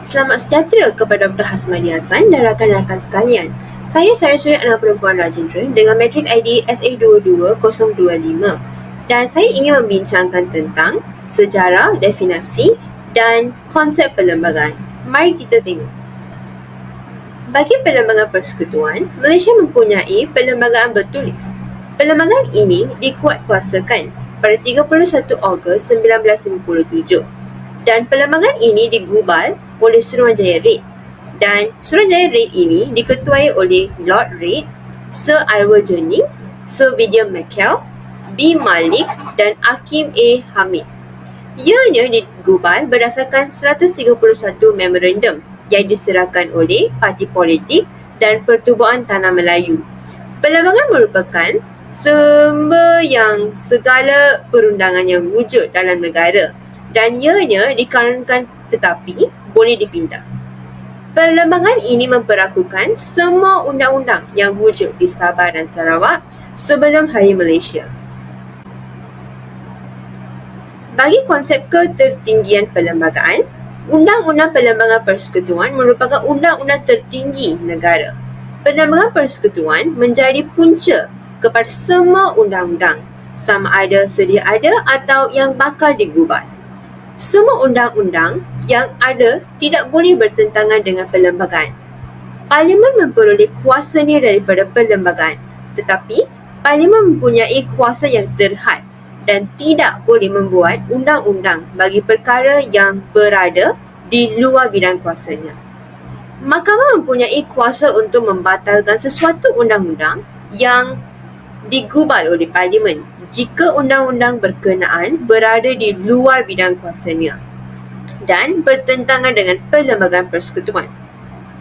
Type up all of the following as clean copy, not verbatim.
Selamat sejahtera kepada Dr. Hasmadi Hassan dan rakan-rakan sekalian. Saya Sarasuri anak perempuan Rajendra dengan matrik ID SA22025 dan saya ingin membincangkan tentang sejarah, definisi dan konsep perlembagaan. Mari kita tengok. Bagi perlembagaan persekutuan, Malaysia mempunyai perlembagaan bertulis. Perlembagaan ini dikuatkuasakan pada 31 Ogos 1957 dan perlembagaan ini digubal oleh Suruhanjaya Reid dan Suruhanjaya Reid ini diketuai oleh Lord Reid, Sir Ivor Jennings, Sir William McKell, B. Malik dan Hakim A. Hamid. Ianya digubal berdasarkan 131 memorandum yang diserahkan oleh parti politik dan Pertubuhan Tanah Melayu. Perlembagaan merupakan sumber yang segala perundangan yang wujud dalam negara dan ianya dikanunkan tetapi boleh dipindah. Perlembagaan ini memperakukan semua undang-undang yang wujud di Sabah dan Sarawak sebelum Hari Malaysia. Bagi konsep ketertinggian perlembagaan, Undang-Undang Perlembagaan Persekutuan merupakan undang-undang tertinggi negara. Perlembagaan persekutuan menjadi punca kepada semua undang-undang, sama ada sedia ada atau yang bakal digubal. Semua undang-undang yang ada tidak boleh bertentangan dengan perlembagaan. Parlimen memperoleh kuasanya daripada perlembagaan, tetapi Parlimen mempunyai kuasa yang terhad dan tidak boleh membuat undang-undang bagi perkara yang berada di luar bidang kuasanya. Mahkamah mempunyai kuasa untuk membatalkan sesuatu undang-undang yang digubal oleh Parlimen jika undang-undang berkenaan berada di luar bidang kuasanya dan bertentangan dengan perlembagaan persekutuan.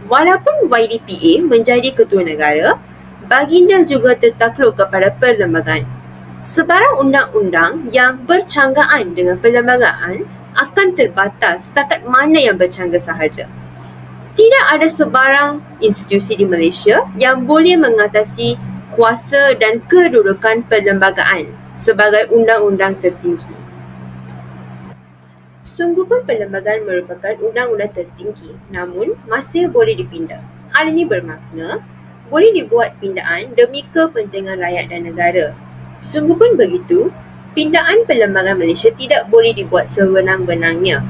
Walaupun YDPA menjadi ketua negara, baginda juga tertakluk kepada perlembagaan. Sebarang undang-undang yang bercanggaan dengan perlembagaan akan terbatas setakat mana yang bercanggah sahaja. Tidak ada sebarang institusi di Malaysia yang boleh mengatasi kuasa dan kedudukan perlembagaan sebagai undang-undang tertinggi. Sungguh pun perlembagaan merupakan undang-undang tertinggi, namun masih boleh dipindah. Hal ini bermakna boleh dibuat pindaan demi kepentingan rakyat dan negara. Sungguh pun begitu, pindaan perlembagaan Malaysia tidak boleh dibuat sewenang-wenangnya.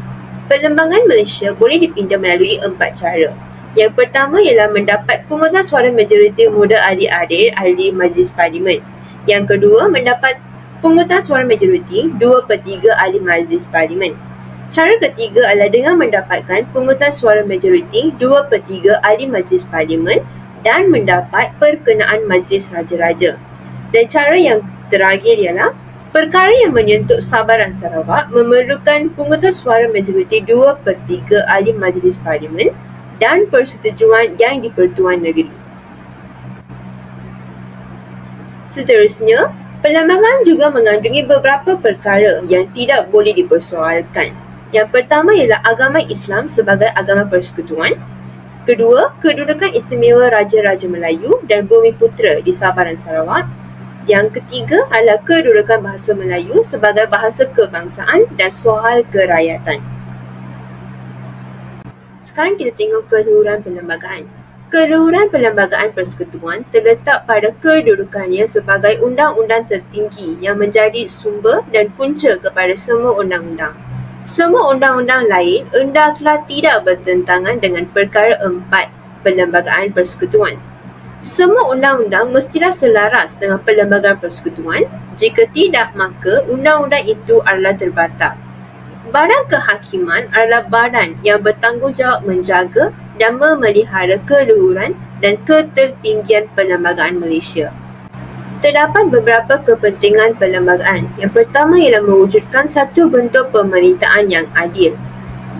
Perlembagaan Malaysia boleh dipindah melalui 4 cara. Yang pertama ialah mendapat pungutan suara majoriti muda ahli-ahli ahli Majlis Parlimen. Yang kedua, mendapat pungutan suara majoriti 2/3 ahli Majlis Parlimen. Cara ketiga adalah dengan mendapatkan pungutan suara majoriti 2/3 ahli Majlis Parlimen dan mendapat perkenaan Majlis Raja-Raja. Dan cara yang terakhir ialah perkara yang menyentuh Sabah dan Sarawak memerlukan pungutan suara majoriti 2/3 ahli Majlis Parlimen dan persetujuan yang di-Pertuan Negeri. Seterusnya, perlembagaan juga mengandungi beberapa perkara yang tidak boleh dipersoalkan. Yang pertama ialah agama Islam sebagai agama persekutuan. Kedua, kedudukan istimewa Raja-Raja Melayu dan Bumiputera di Sabah dan Sarawak. Yang ketiga adalah kedudukan bahasa Melayu sebagai bahasa kebangsaan dan soal kerakyatan. Sekarang kita tengok keluhuran perlembagaan. Keluhuran perlembagaan persekutuan terletak pada kedudukannya sebagai undang-undang tertinggi yang menjadi sumber dan punca kepada semua undang-undang. Semua undang-undang lain hendaklah tidak bertentangan dengan perkara 4 perlembagaan persekutuan. Semua undang-undang mestilah selaras dengan perlembagaan persekutuan. Jika tidak, maka undang-undang itu adalah terbatal. Badan Kehakiman adalah badan yang bertanggungjawab menjaga dan memelihara keluhuran dan ketertinggian perlembagaan Malaysia. Terdapat beberapa kepentingan perlembagaan. Yang pertama ialah mewujudkan satu bentuk pemerintahan yang adil.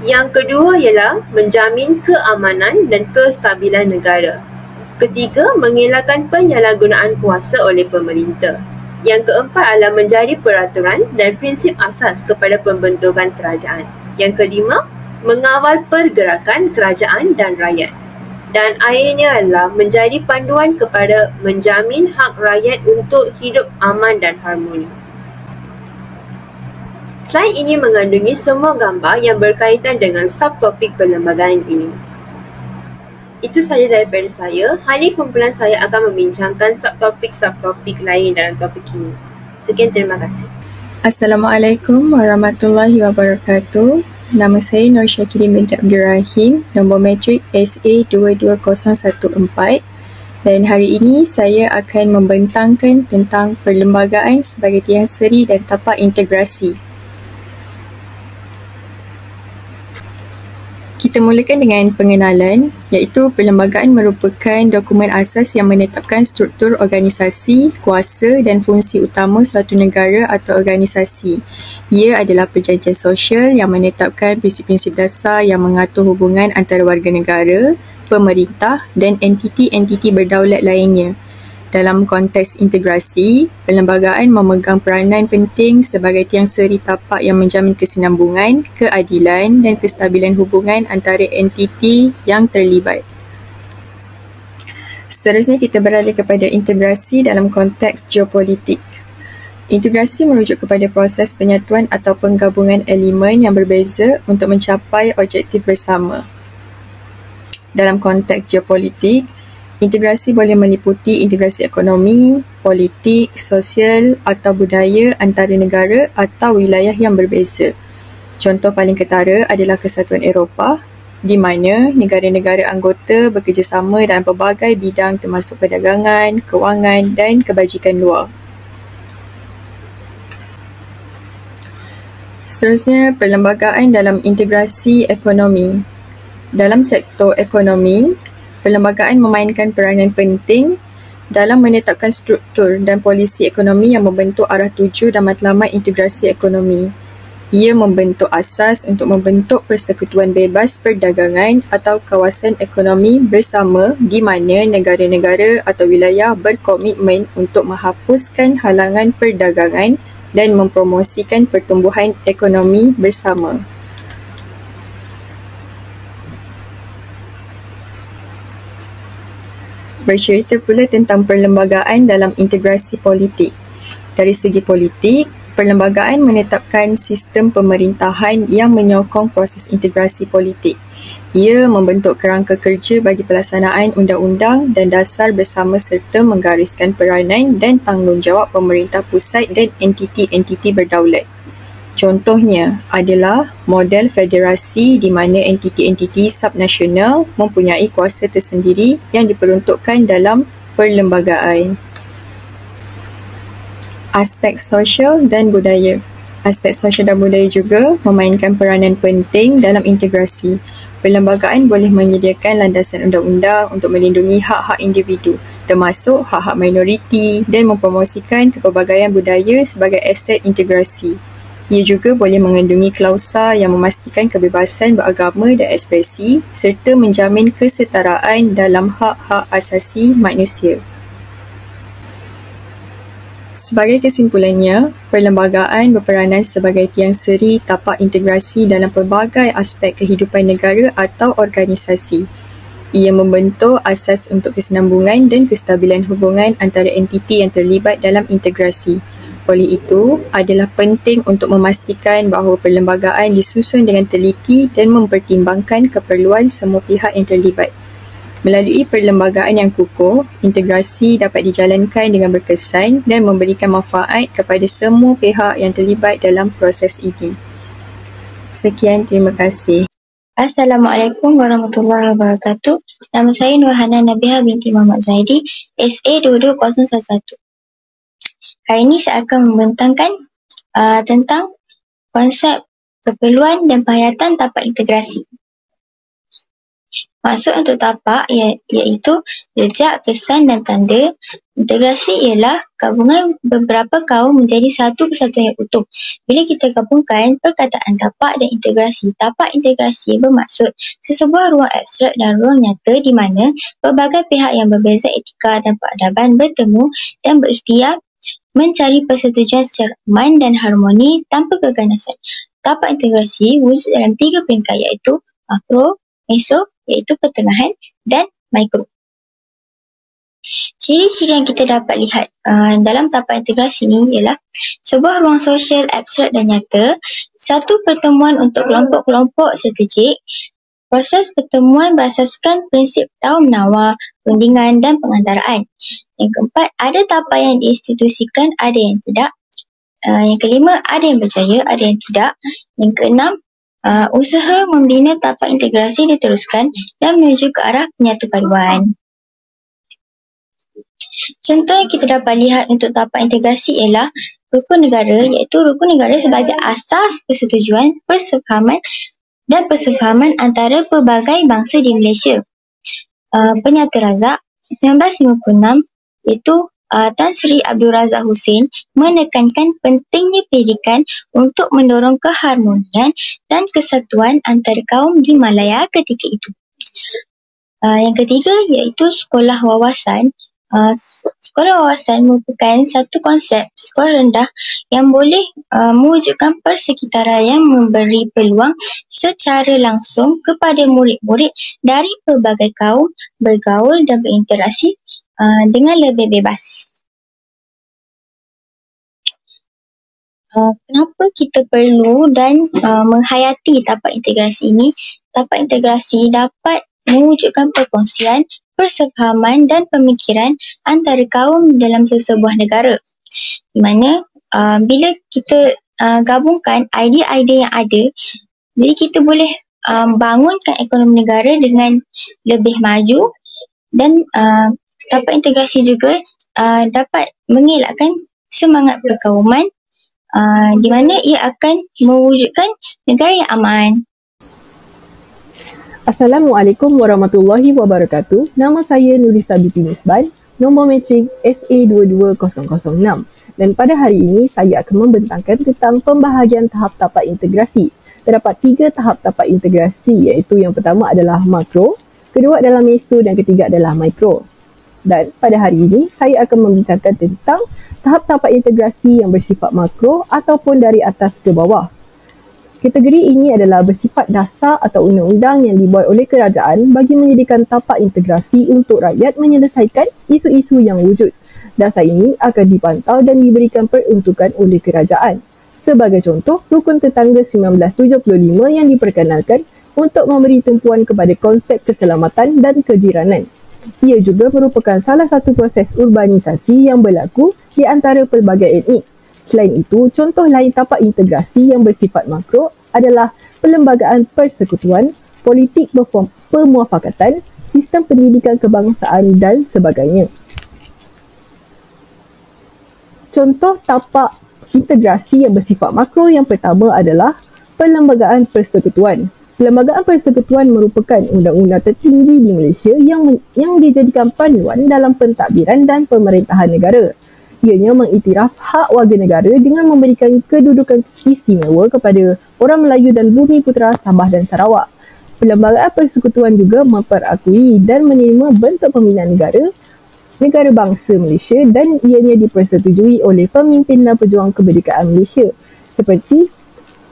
Yang kedua ialah menjamin keamanan dan kestabilan negara. Ketiga, mengelakkan penyalahgunaan kuasa oleh pemerintah. Yang keempat adalah menjadi peraturan dan prinsip asas kepada pembentukan kerajaan. Yang kelima, mengawal pergerakan kerajaan dan rakyat. Dan akhirnya adalah menjadi panduan kepada menjamin hak rakyat untuk hidup aman dan harmoni. Slide ini mengandungi semua gambar yang berkaitan dengan subtopik perlembagaan ini. Itu sahaja daripada saya. Hari kumpulan saya akan membincangkan subtopik-subtopik lain dalam topik ini. Sekian, terima kasih. Assalamualaikum warahmatullahi wabarakatuh. Nama saya Nur Syakiri binti Abdul Rahim, nombor matrik SA22014, dan hari ini saya akan membentangkan tentang perlembagaan sebagai tiang seri dan tapak integrasi. Kita mulakan dengan pengenalan, iaitu perlembagaan merupakan dokumen asas yang menetapkan struktur organisasi, kuasa dan fungsi utama suatu negara atau organisasi. Ia adalah perjanjian sosial yang menetapkan prinsip-prinsip dasar yang mengatur hubungan antara warga negara, pemerintah dan entiti-entiti berdaulat lainnya. Dalam konteks integrasi, perlembagaan memegang peranan penting sebagai tiang seri tapak yang menjamin kesinambungan, keadilan dan kestabilan hubungan antara entiti yang terlibat. Seterusnya kita beralih kepada integrasi dalam konteks geopolitik. Integrasi merujuk kepada proses penyatuan atau penggabungan elemen yang berbeza untuk mencapai objektif bersama. Dalam konteks geopolitik, integrasi boleh meliputi integrasi ekonomi, politik, sosial atau budaya antara negara atau wilayah yang berbeza. Contoh paling ketara adalah Kesatuan Eropah, di mana negara-negara anggota bekerjasama dalam pelbagai bidang termasuk perdagangan, kewangan dan kebajikan luar. Seterusnya, perlembagaan dalam integrasi ekonomi. Dalam sektor ekonomi, perlembagaan memainkan peranan penting dalam menetapkan struktur dan polisi ekonomi yang membentuk arah tuju dan matlamat integrasi ekonomi. Ia membentuk asas untuk membentuk persekutuan bebas perdagangan atau kawasan ekonomi bersama di mana negara-negara atau wilayah berkomitmen untuk menghapuskan halangan perdagangan dan mempromosikan pertumbuhan ekonomi bersama. Bercerita pula tentang perlembagaan dalam integrasi politik. Dari segi politik, perlembagaan menetapkan sistem pemerintahan yang menyokong proses integrasi politik. Ia membentuk kerangka kerja bagi pelaksanaan undang-undang dan dasar bersama serta menggariskan peranan dan tanggungjawab pemerintah pusat dan entiti-entiti berdaulat. Contohnya adalah model federasi di mana entiti-entiti subnasional mempunyai kuasa tersendiri yang diperuntukkan dalam perlembagaan. Aspek sosial dan budaya. Aspek sosial dan budaya juga memainkan peranan penting dalam integrasi. Perlembagaan boleh menyediakan landasan undang-undang untuk melindungi hak-hak individu, termasuk hak-hak minoriti dan mempromosikan kepelbagaian budaya sebagai aset integrasi. Ia juga boleh mengandungi klausa yang memastikan kebebasan beragama dan ekspresi serta menjamin kesetaraan dalam hak-hak asasi manusia. Sebagai kesimpulannya, perlembagaan berperanan sebagai tiang seri tapak integrasi dalam pelbagai aspek kehidupan negara atau organisasi. Ia membentuk asas untuk kesinambungan dan kestabilan hubungan antara entiti yang terlibat dalam integrasi. Oleh itu, adalah penting untuk memastikan bahawa perlembagaan disusun dengan teliti dan mempertimbangkan keperluan semua pihak yang terlibat. Melalui perlembagaan yang kukuh, integrasi dapat dijalankan dengan berkesan dan memberikan manfaat kepada semua pihak yang terlibat dalam proses ini. Sekian, terima kasih. Assalamualaikum warahmatullahi wabarakatuh. Nama saya Nurhana Nabiha binti Muhammad Zaidi, SA22011. Hari ini saya akan membentangkan tentang konsep keperluan dan penghayatan tapak integrasi. Maksud untuk tapak iaitu jejak, kesan dan tanda. Integrasi ialah gabungan beberapa kaum menjadi satu kesatuan yang utuh. Bila kita gabungkan perkataan tapak dan integrasi, tapak integrasi bermaksud sesebuah ruang abstrak dan ruang nyata di mana pelbagai pihak yang berbeza etika dan peradaban bertemu dan berikhtiar mencari persetujuan secara aman dan harmoni tanpa keganasan. Tapak integrasi wujud dalam 3 peringkat iaitu makro, meso iaitu pertengahan dan mikro. Ciri-ciri yang kita dapat lihat dalam tapak integrasi ini ialah sebuah ruang sosial abstrak dan nyata, satu pertemuan untuk kelompok-kelompok strategik, proses pertemuan berasaskan prinsip tawar-menawar, rundingan dan pengantaraan. Yang keempat, ada tapak yang diinstitusikan, ada yang tidak. Yang kelima, ada yang berjaya, ada yang tidak. Yang keenam, usaha membina tapak integrasi diteruskan dan menuju ke arah penyatupaduan. Contoh yang kita dapat lihat untuk tapak integrasi ialah rukun negara, iaitu rukun negara sebagai asas persetujuan, persefahaman dan persefahaman antara pelbagai bangsa di Malaysia. Penyata Razak 1956, iaitu Tan Sri Abdul Razak Husin menekankan pentingnya pendidikan untuk mendorong keharmonian dan kesatuan antara kaum di Malaya ketika itu. Yang ketiga iaitu sekolah wawasan. Sekolah wawasan merupakan satu konsep sekolah rendah yang boleh mewujudkan persekitaran yang memberi peluang secara langsung kepada murid-murid dari pelbagai kaum bergaul dan berinteraksi dengan lebih bebas. Kenapa kita perlu dan menghayati tapak integrasi ini? Tapak integrasi dapat mewujudkan perkongsian, persefahaman dan pemikiran antara kaum dalam sesebuah negara. Di mana bila kita gabungkan idea-idea yang ada, jadi kita boleh bangunkan ekonomi negara dengan lebih maju dan tapak integrasi juga dapat mengelakkan semangat perkauman di mana ia akan mewujudkan negara yang aman. Assalamualaikum warahmatullahi wabarakatuh. Nama saya Nurisa Binti Nisban, nombor matrik SA22006. Dan pada hari ini saya akan membentangkan tentang pembahagian tahap tapak integrasi. Terdapat 3 tahap tapak integrasi, iaitu yang pertama adalah makro, kedua adalah meso dan ketiga adalah mikro. Dan pada hari ini saya akan membincangkan tentang tahap tapak integrasi yang bersifat makro ataupun dari atas ke bawah. Kategori ini adalah bersifat dasar atau undang-undang yang dibuat oleh kerajaan bagi menyediakan tapak integrasi untuk rakyat menyelesaikan isu-isu yang wujud. Dasar ini akan dipantau dan diberikan peruntukan oleh kerajaan. Sebagai contoh, Rukun Tetangga 1975 yang diperkenalkan untuk memberi tumpuan kepada konsep keselamatan dan kejiranan. Ia juga merupakan salah satu proses urbanisasi yang berlaku di antara pelbagai etnik. Selain itu, contoh lain tapak integrasi yang bersifat makro adalah perlembagaan persekutuan, politik pemuafakatan, sistem pendidikan kebangsaan dan sebagainya. Contoh tapak integrasi yang bersifat makro yang pertama adalah perlembagaan persekutuan. Perlembagaan persekutuan merupakan undang-undang tertinggi di Malaysia yang dijadikan panduan dalam pentadbiran dan pemerintahan negara. Ianya mengiktiraf hak warga negara dengan memberikan kedudukan istimewa kepada orang Melayu dan Bumi Putera Sabah dan Sarawak. Perlembagaan persekutuan juga memperakui dan menerima bentuk pembinaan negara bangsa Malaysia dan ianya dipersetujui oleh pemimpin dan pejuang kemerdekaan Malaysia seperti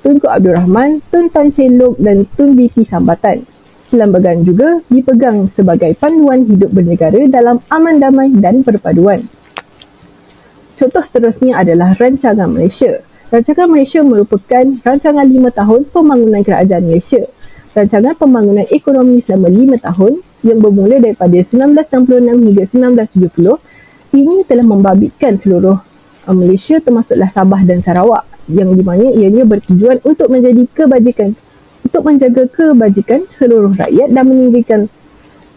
Tunku Abdul Rahman, Tun Tan Sri Lok dan Tun B.P. Sambatan. Perlembagaan juga dipegang sebagai panduan hidup bernegara dalam aman damai dan perpaduan. Contoh seterusnya adalah Rancangan Malaysia. Rancangan Malaysia merupakan rancangan 5 tahun pembangunan kerajaan Malaysia. Rancangan pembangunan ekonomi selama 5 tahun yang bermula daripada 1966 hingga 1970 ini telah membabitkan seluruh Malaysia termasuklah Sabah dan Sarawak yang di mana ianya bertujuan untuk menjaga kebajikan seluruh rakyat dan meninggikan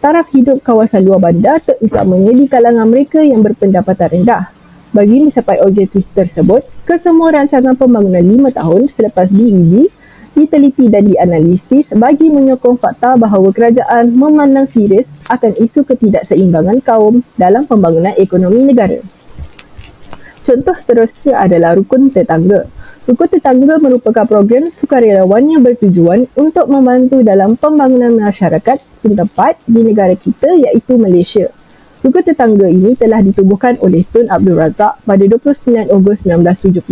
taraf hidup kawasan luar bandar terutamanya di kalangan mereka yang berpendapatan rendah. Bagi mencapai objektif tersebut, kesemua rancangan pembangunan 5 tahun selepas diuji, diteliti dan dianalisis bagi menyokong fakta bahawa kerajaan memandang serius akan isu ketidakseimbangan kaum dalam pembangunan ekonomi negara. Contoh seterusnya adalah Rukun Tetangga. Rukun Tetangga merupakan program sukarelawan yang bertujuan untuk membantu dalam pembangunan masyarakat setempat di negara kita iaitu Malaysia. Rukun Tetangga ini telah ditubuhkan oleh Tun Abdul Razak pada 29 Ogos 1975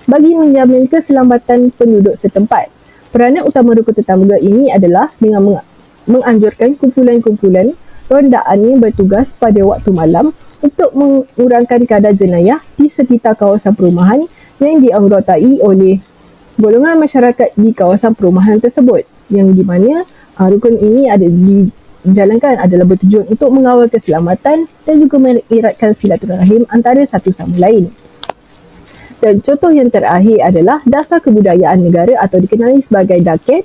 bagi menjamin keselamatan penduduk setempat. Peranan utama Rukun Tetangga ini adalah dengan menganjurkan kumpulan-kumpulan rondaan ini bertugas pada waktu malam untuk mengurangkan kadar jenayah di sekitar kawasan perumahan yang dianggotai oleh golongan masyarakat di kawasan perumahan tersebut, yang di mana rukun ini ada dijalankan adalah bertujuan untuk mengawal keselamatan dan juga mengeratkan silaturahim antara satu sama lain. Dan contoh yang terakhir adalah Dasar Kebudayaan Negara atau dikenali sebagai DAKET,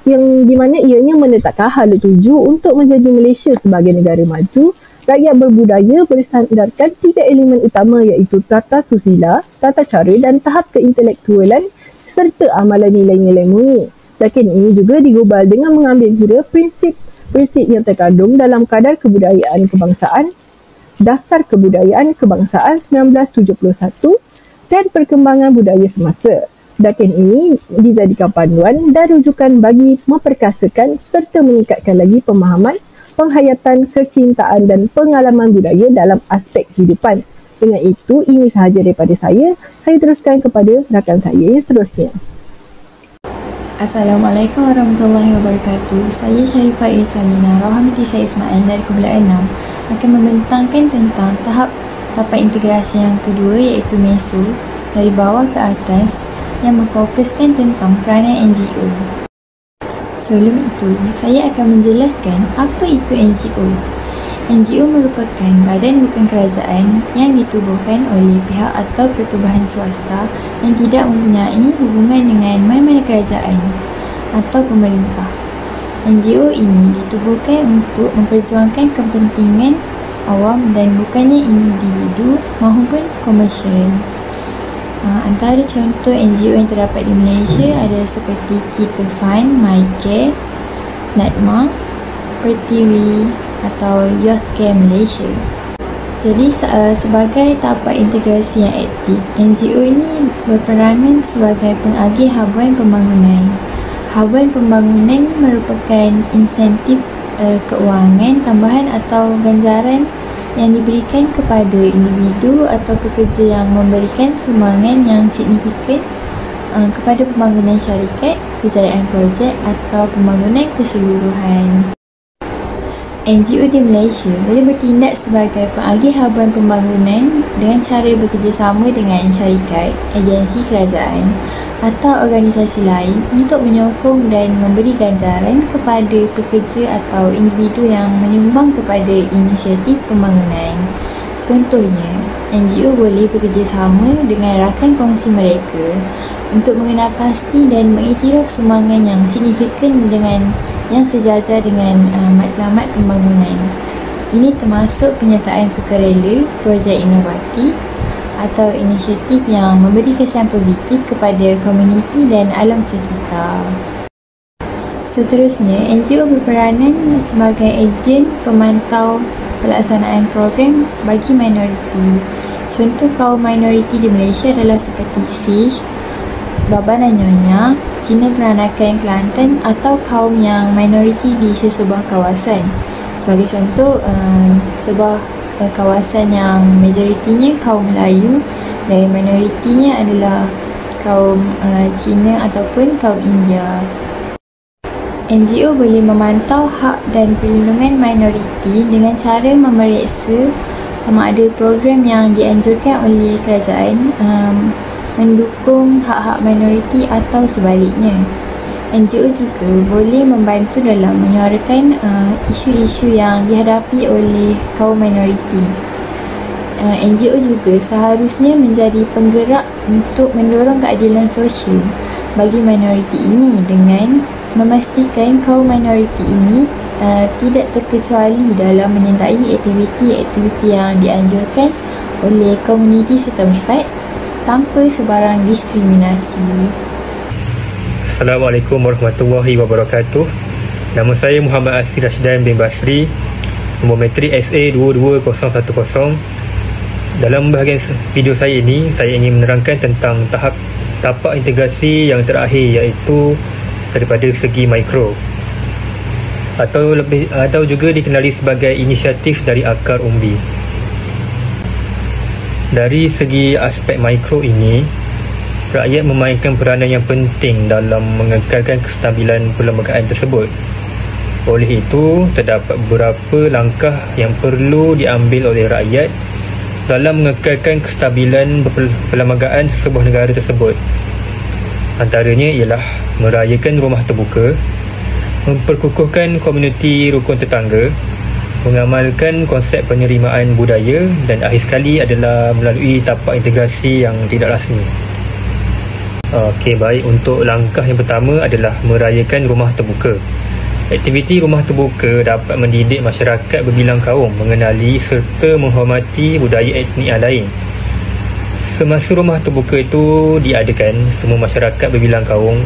yang di mana ianya menetapkan hala tuju untuk menjadi Malaysia sebagai negara maju, rakyat berbudaya bersandarkan 3 elemen utama iaitu tata susila, tata cara dan tahap keintelektualan serta amalan nilai-nilai murni. DAKET ini juga digubal dengan mengambil kira prinsip yang terkandung dalam Kadar Kebudayaan Kebangsaan, Dasar Kebudayaan Kebangsaan 1971 dan perkembangan budaya semasa. DAKET ini dijadikan panduan dan rujukan bagi memperkasakan serta meningkatkan lagi pemahaman, penghayatan, kecintaan dan pengalaman budaya dalam aspek kehidupan. Dengan itu, ini sahaja daripada saya. Saya teruskan kepada rakan saya yang seterusnya. Assalamualaikum warahmatullahi wabarakatuh. Saya Sharifah Salina Rohamti Said Ismail dari Kumpulan 6 akan membentangkan tentang tahap integrasi yang kedua iaitu MESO dari bawah ke atas yang memfokuskan tentang peranan NGO. Sebelum itu, saya akan menjelaskan apa itu NGO. NGO merupakan badan bukan kerajaan yang ditubuhkan oleh pihak atau pertubuhan swasta yang tidak mempunyai hubungan dengan mana-mana kerajaan atau pemerintah. NGO ini ditubuhkan untuk memperjuangkan kepentingan awam dan bukannya individu maupun komersial. Antara contoh NGO yang terdapat di Malaysia adalah seperti Kita Fund, MyCare, NADMA, Pertiwi atau Youth Care Malaysia. Jadi sebagai tahapan integrasi yang aktif, NGO ini berperanan sebagai pengagih habuan pembangunan. Habuan pembangunan merupakan insentif keuangan tambahan atau ganjaran yang diberikan kepada individu atau pekerja yang memberikan sumbangan yang signifikan kepada pembangunan syarikat, kejayaan projek atau pembangunan keseluruhan. NGO di Malaysia boleh bertindak sebagai pengagih habuan pembangunan dengan cara bekerjasama dengan syarikat, agensi kerajaan atau organisasi lain untuk menyokong dan memberi ganjaran kepada pekerja atau individu yang menyumbang kepada inisiatif pembangunan. Contohnya, NGO boleh bekerjasama dengan rakan kongsi mereka untuk mengenal pasti dan mengiktiraf sumbangan yang signifikan dengan yang sejajar dengan matlamat pembangunan. Ini termasuk penyertaan sukarela, projek inovatif atau inisiatif yang memberi kesan positif kepada komuniti dan alam sekitar. Seterusnya, NGO berperanan sebagai ejen pemantau pelaksanaan program bagi minoriti. Contoh kaum minoriti di Malaysia adalah seperti Sikh, Baba dan Nyonya, Cina Peranakan Kelantan atau kaum yang minoriti di sesebuah kawasan. Sebagai contoh, sebuah kawasan yang majoritinya kaum Melayu dan minoritinya adalah kaum Cina ataupun kaum India. NGO boleh memantau hak dan perlindungan minoriti dengan cara memeriksa sama ada program yang dianjurkan oleh kerajaan mendukung hak-hak minoriti atau sebaliknya. NGO juga boleh membantu dalam menyuarakan isu-isu yang dihadapi oleh kaum minoriti. NGO juga seharusnya menjadi penggerak untuk mendorong keadilan sosial bagi minoriti ini dengan memastikan kaum minoriti ini tidak terkecuali dalam menyertai aktiviti-aktiviti yang dianjurkan oleh komuniti setempat tanpa sebarang diskriminasi. Assalamualaikum warahmatullahi wabarakatuh. Nama saya Muhammad Asir Rashidan bin Basri, nombor matrik SA22010. Dalam bahagian video saya ini, saya ingin menerangkan tentang tapak integrasi yang terakhir, iaitu daripada segi mikro atau juga dikenali sebagai inisiatif dari akar umbi. Dari segi aspek mikro ini, rakyat memainkan peranan yang penting dalam mengekalkan kestabilan perlembagaan tersebut. Oleh itu, terdapat beberapa langkah yang perlu diambil oleh rakyat dalam mengekalkan kestabilan perlembagaan sebuah negara tersebut. Antaranya ialah merayakan rumah terbuka, memperkukuhkan komuniti rukun tetangga, mengamalkan konsep penerimaan budaya dan akhir sekali adalah melalui tapak integrasi yang tidak rasmi. Okey, baik. Untuk langkah yang pertama adalah merayakan rumah terbuka. Aktiviti rumah terbuka dapat mendidik masyarakat berbilang kaum mengenali serta menghormati budaya etnik yang lain. Semasa rumah terbuka itu diadakan, semua masyarakat berbilang kaum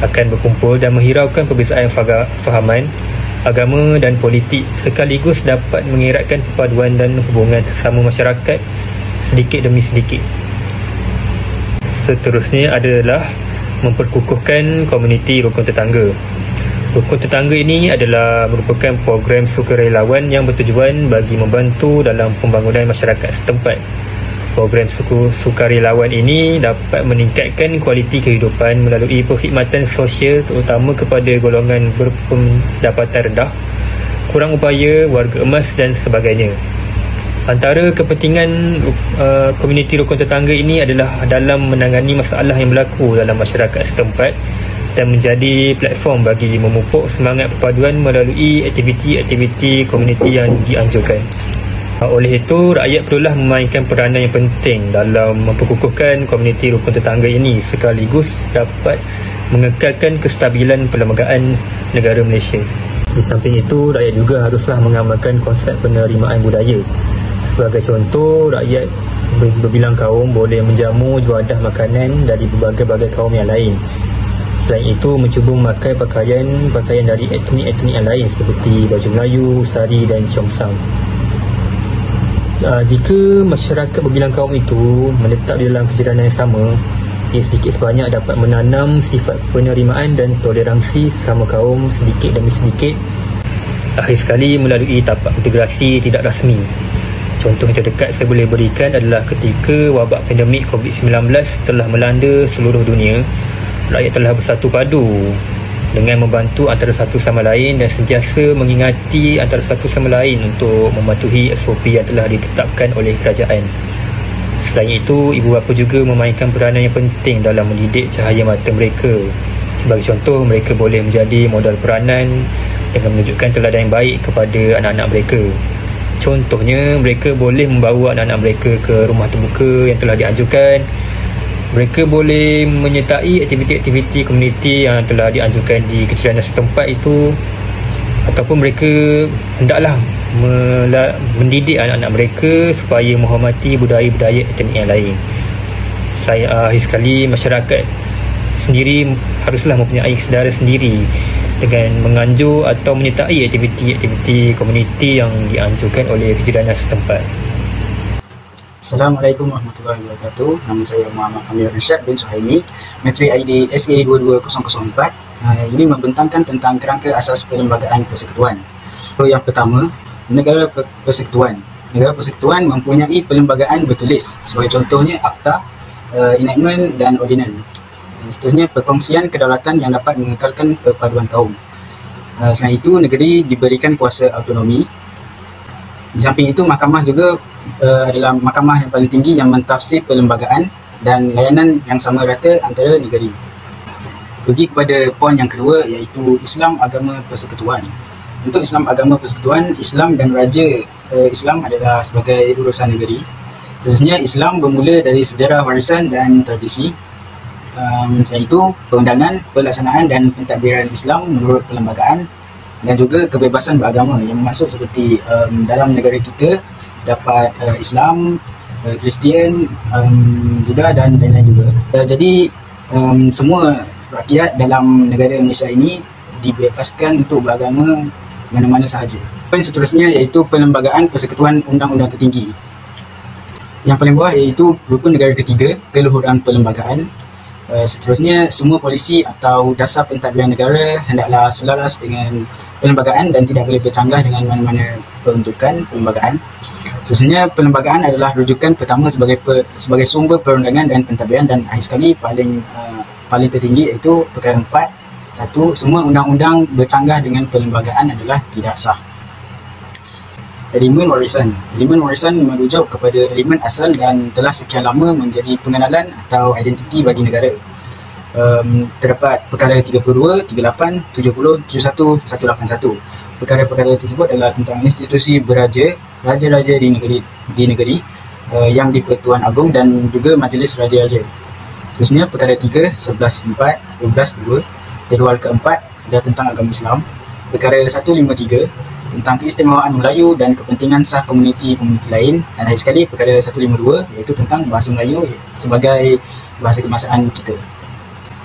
akan berkumpul dan menghiraukan perbezaan fahaman, agama dan politik sekaligus dapat mengeratkan perpaduan dan hubungan sesama masyarakat sedikit demi sedikit. Seterusnya adalah memperkukuhkan komuniti rukun tetangga. Rukun tetangga ini adalah merupakan program sukarelawan yang bertujuan bagi membantu dalam pembangunan masyarakat setempat. Program sukarelawan ini dapat meningkatkan kualiti kehidupan melalui perkhidmatan sosial terutama kepada golongan berpendapatan rendah, kurang upaya, warga emas dan sebagainya. Antara kepentingan komuniti rukun tetangga ini adalah dalam menangani masalah yang berlaku dalam masyarakat setempat dan menjadi platform bagi memupuk semangat perpaduan melalui aktiviti-aktiviti komuniti yang dianjurkan. Oleh itu, rakyat perlulah memainkan peranan yang penting dalam memperkukuhkan komuniti rukun tetangga ini sekaligus dapat mengekalkan kestabilan perlembagaan negara Malaysia. Di samping itu, rakyat juga haruslah mengamalkan konsep penerimaan budaya. Sebagai contoh, rakyat berbilang kaum boleh menjamu juadah makanan dari berbagai-bagai kaum yang lain. Selain itu, mencuba memakai pakaian dari etnik-etnik yang lain seperti baju Melayu, sari dan Cheongsam. Jika masyarakat berbilang kaum itu menetap di dalam kejiranan yang sama, ia sedikit sebanyak dapat menanam sifat penerimaan dan toleransi sesama kaum sedikit demi sedikit. Akhir sekali melalui tapak integrasi tidak rasmi. Contoh yang terdekat saya boleh berikan adalah ketika wabak pandemik COVID-19 telah melanda seluruh dunia, rakyat telah bersatu padu dengan membantu antara satu sama lain dan sentiasa mengingati antara satu sama lain untuk mematuhi SOP yang telah ditetapkan oleh kerajaan. Selain itu, ibu bapa juga memainkan peranan yang penting dalam mendidik cahaya mata mereka. Sebagai contoh, mereka boleh menjadi modal peranan dengan menunjukkan teladan yang baik kepada anak-anak mereka. Contohnya, mereka boleh membawa anak-anak mereka ke rumah terbuka yang telah dianjurkan. Mereka boleh menyertai aktiviti-aktiviti komuniti yang telah dianjurkan di kejiranan setempat itu, ataupun mereka hendaklah mendidik anak-anak mereka supaya menghormati budaya-budaya etnik yang lain. Selain akhir sekali, masyarakat sendiri haruslah mempunyai kesedaran sendiri dengan menganjur atau menyertai aktiviti-aktiviti komuniti yang dianjurkan oleh kejiranan setempat. Assalamualaikum warahmatullahi wabarakatuh. Nama saya Muhammad Amir Rashad bin Suhaimi, Metrik ID SA22004. Ini membentangkan tentang kerangka asas perlembagaan persekutuan. Yang pertama, negara persekutuan. Negara persekutuan mempunyai perlembagaan bertulis. Sebagai contohnya Akta, Enactment dan Ordinan. Seterusnya, perkongsian kedaulatan yang dapat mengekalkan perpaduan kaum. Selain itu, negeri diberikan kuasa autonomi. Di samping itu, mahkamah juga adalah mahkamah yang paling tinggi yang mentafsir perlembagaan dan layanan yang sama rata antara negeri. Pergi kepada poin yang kedua, iaitu Islam agama persekutuan. Untuk Islam agama persekutuan, Islam dan Raja Islam adalah sebagai urusan negeri. Seterusnya, Islam bermula dari sejarah warisan dan tradisi. Selain itu, perundangan, pelaksanaan dan pentadbiran Islam menurut perlembagaan dan juga kebebasan beragama yang bermaksud seperti dalam negara kita dapat Islam, Kristian, Buddha dan lain-lain juga. Jadi semua rakyat dalam negara Malaysia ini dibebaskan untuk beragama mana-mana sahaja. Poin seterusnya iaitu perlembagaan persekutuan undang-undang tertinggi. Yang paling bawah iaitu rukun negara ketiga, keluhuran perlembagaan. Seterusnya, semua polisi atau dasar pentadbiran negara hendaklah selaras dengan perlembagaan dan tidak boleh bercanggah dengan mana-mana peruntukan perlembagaan. Seterusnya, perlembagaan adalah rujukan pertama sebagai sumber perundangan dan pentadbiran, dan akhir sekali paling tertinggi iaitu perkara 4, Satu, semua undang-undang bercanggah dengan perlembagaan adalah tidak sah. Elemen warisan. Elemen warisan merujuk kepada elemen asal dan telah sekian lama menjadi pengenalan atau identiti bagi negara. Terdapat perkara 32, 38, 70, 71, 181. Perkara-perkara tersebut adalah tentang institusi beraja, raja-raja di negeri yang di-Pertuan Agong dan juga Majlis Raja-Raja. Seterusnya perkara 3, 11, 4, 12, 2, jadual keempat adalah tentang agama Islam. Perkara 153 tentang keistimewaan Melayu dan kepentingan sah komuniti-komuniti lain. Dan akhir sekali perkara 152 iaitu tentang bahasa Melayu sebagai bahasa kebangsaan kita.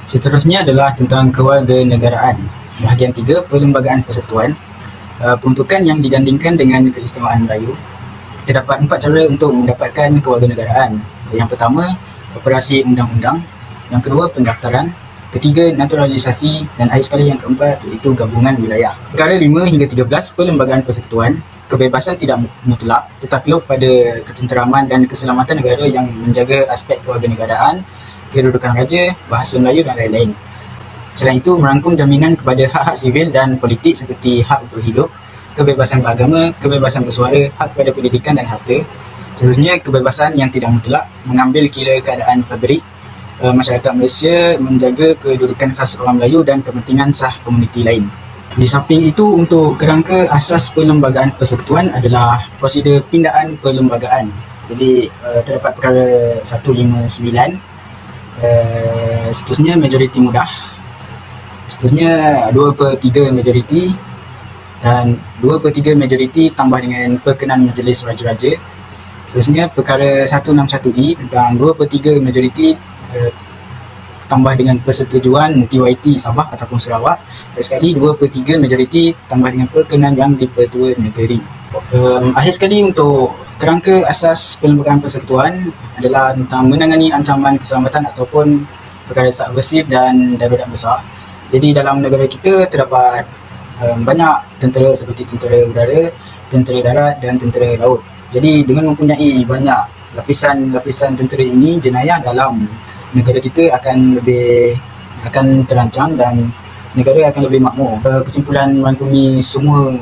Seterusnya adalah tentang kewarganegaraan. Bahagian 3, perlembagaan persekutuan. Peruntukan yang digandingkan dengan keistimewaan Melayu. Terdapat 4 cara untuk mendapatkan kewarganegaraan. Yang pertama, operasi undang-undang. Yang kedua, pendaftaran. Ketiga, naturalisasi. Dan akhir sekali yang keempat iaitu gabungan wilayah. Perkara 5 hingga 13, perlembagaan persekutuan. Kebebasan tidak mutlak tetapi pada ketenteraman dan keselamatan negara yang menjaga aspek kewarganegaraan, kedudukan raja, bahasa Melayu dan lain-lain. Selain itu, merangkum jaminan kepada hak-hak sivil dan politik seperti hak untuk hidup, kebebasan beragama, kebebasan bersuara, hak kepada pendidikan dan harta. Seterusnya, kebebasan yang tidak mutlak mengambil kira keadaan fabrik masyarakat Malaysia, menjaga kedudukan khas orang Melayu dan kepentingan sah komuniti lain. Di samping itu, untuk kerangka asas perlembagaan persekutuan adalah prosedur pindaan perlembagaan. Jadi terdapat perkara 159, seterusnya majoriti mudah, seterusnya 2/3 majoriti dan 2/3 majoriti tambah dengan perkenan Majlis Raja-Raja. Seterusnya perkara 161E tentang 2/3 majoriti tambah dengan persetujuan TYT Sabah ataupun Sarawak. Dan sekali 2/3 majoriti tambah dengan perkenan yang di-Pertua Negeri. Akhir sekali, untuk kerangka asas perlembagaan persekutuan adalah tentang menangani ancaman keselamatan ataupun perkara agresif dan darurat besar. Jadi dalam negara kita terdapat banyak tentera seperti tentera udara, tentera darat dan tentera laut. Jadi dengan mempunyai banyak lapisan tentera ini, jenayah dalam negara kita akan terancang dan negara akan lebih makmur. Kesimpulan merangkumi semua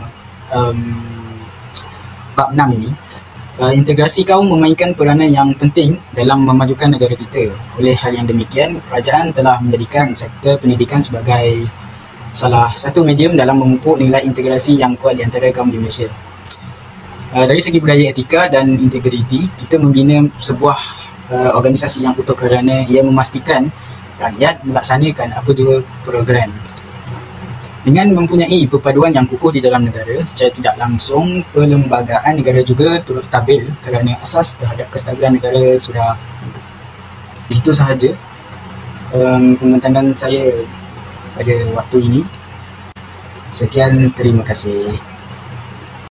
bab 6 ini, integrasi kaum memainkan peranan yang penting dalam memajukan negara kita. Oleh hal yang demikian, kerajaan telah menjadikan sektor pendidikan sebagai salah satu medium dalam memupuk nilai integrasi yang kuat di antara kaum di Malaysia. Dari segi budaya etika dan integriti, kita membina sebuah organisasi yang utuh kerana ia memastikan rakyat melaksanakan apa jua program. Dengan mempunyai perpaduan yang kukuh di dalam negara, secara tidak langsung perlembagaan negara juga turut stabil kerana asas terhadap kestabilan negara sudah. Di situ sahaja pembentangan saya pada waktu ini. Sekian, terima kasih.